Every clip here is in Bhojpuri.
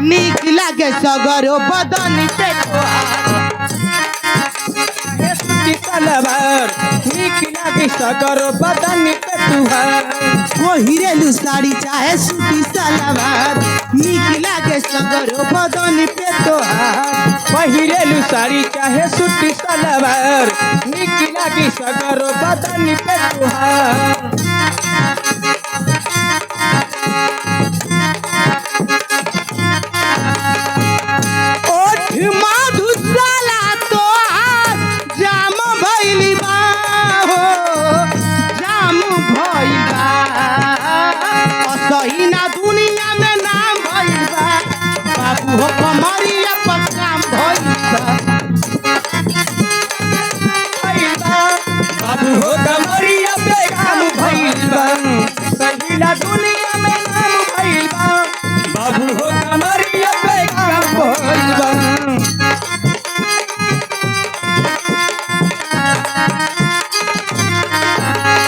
नीक लागे सगरो बदन पे तलवार नीक लागे सगरो बदन पे तुहार पहिरेलु साड़ी चाहे सूती सलवार नीक लागे सगरो बदन पे तोहार पहिरेलु साड़ी चाहे सूती सलवार नीक लागे सगरो बदन पे तुहार मधुशाला तोहार जाम भइली बा हो जाम भइल बा असही ना दुनिया में नाम भइल बा बाबू हो कमरिया पर काम भइल बा बाबू हो कमरिया पे काम भइल बा सहिला दुनिया में नाम भइल बा बाबू हो कमरिया पे काम भइल बा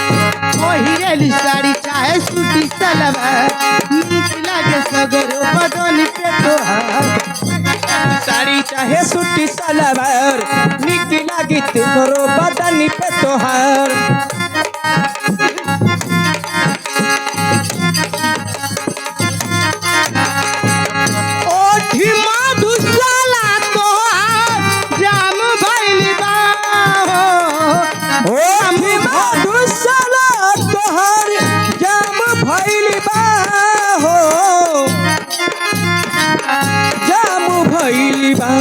पहिरेली साड़ी चाहे सूती सलवार नीक लागे सगरो बदन पे तोहार साड़ी चाहे सूती सलवार नीक लागी तोरो बदन पे तोहार ओठी मधुशाला तोहार जाम भइल बा हो मधुशाला तोहार जाम भइल बा हो जाम भइल बा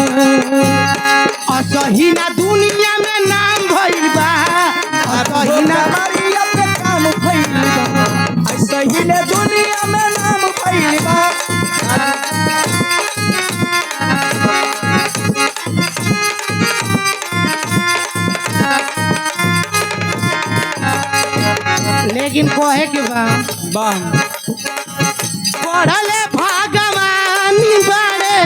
असही ना दुनिया में नाम भइल बा असही ना कमरिया पे काम भइल बा ऐसे ही ने दुनिया में नाम भइल बा लेकिन कहे के बा वाह पढ़ले भगवान बाड़े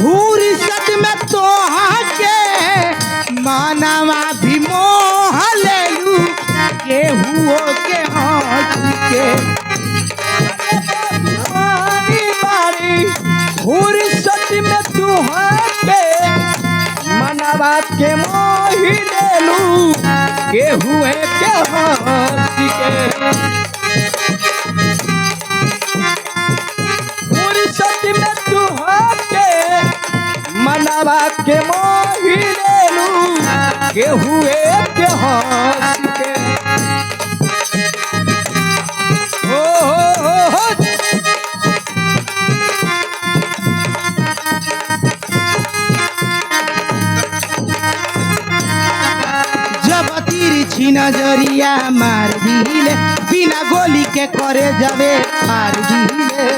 भूरी सच में तोहा के मानवा भी मोह लेलू केहू के हंस के पानी बारी पूरी सच में तुहाके मनवा के मोही लेलू के हुए के हंसी के पूरी सच में तुहाके मनवा के मोही लेलू के हुए के हंसी के हो जब तिरछी नजरिया मार दिले बिना गोली के करे जावे मार दिले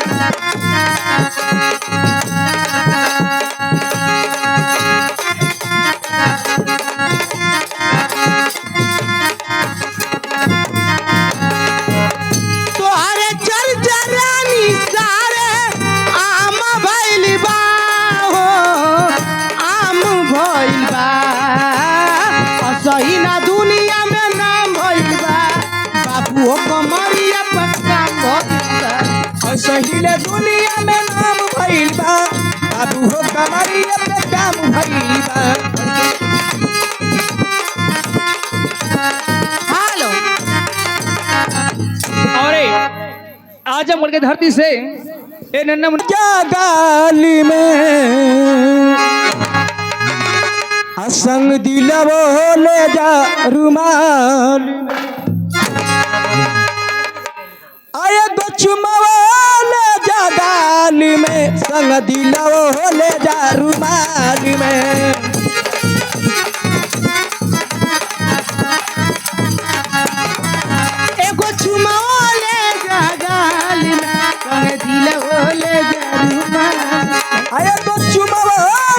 तोहरे चल जरानी सारे आम भइल बा हो आम भइल बा असही ना दुनिया में नाम भइल बा बाबू हो कमरिया पर काम भइल बा सहिले दुनिया में नाम भइल बा बाबू हो कमरिया पे काम भइल बा हेलो और आजमगढ़ के धरती से ए नन्ना गाली में संग दिलवो ले जा रुमाल आए दो चुमावा ले जा गाली में संग दिलवो ले जा रुमाल में एगो चुमाओ ले जा गाल में संगे दिलवो ले जा रुमाल आए तो चुमावा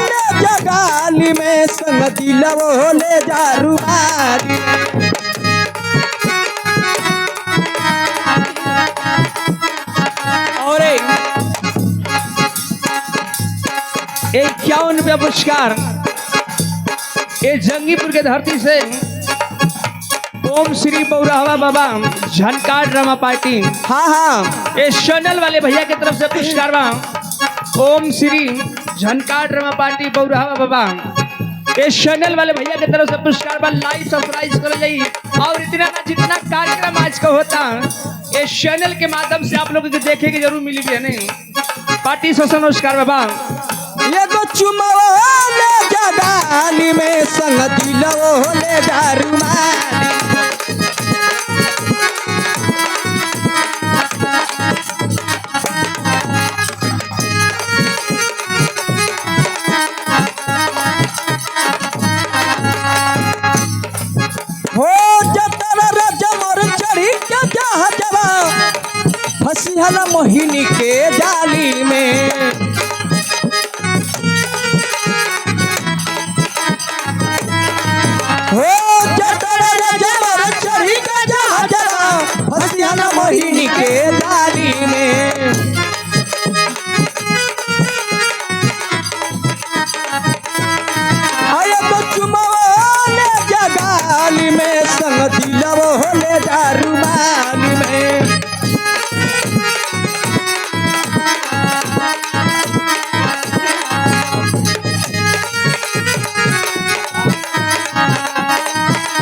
ले जा गाली में संग दिलवो ले जा रुमाल और 51 रुपया पुरस्कार ये जंगीपुर के धरती से ओम श्री बौरावा बाबा झनकार ड्रामा पार्टी हाँ हाँ ये चैनल वाले भैया की तरफ से पुरस्कार बा ओम श्री झनकार ड्रामा पार्टी बौराहा बाबा इस चैनल वाले भैया की तरफ से पुरस्कार पर लाइक सब्सक्राइब कर जाइए। और इतना ना जितना कार्यक्रम आज का होता इस चैनल के माध्यम से आप लोगों को देखे की जरूर मिली भी है नहीं। पार्टी से नमस्कार बाबा। एगो चुमवले जगानी में संग दिलवले दारुमानी हो जतर रजमर चढ़ी के जहाजवा फसिहल मोहिनी के जाली में हो जतर रजमर चढ़ी के जहाजवा फसिहल मोहिनी के जाली में आया तो चुमवले जगाली में संग दिलवले दारुमानी में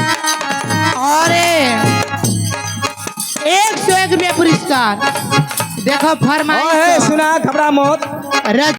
और 101 में पुरस्कार देखो फरमाइश सुना घबरा मत।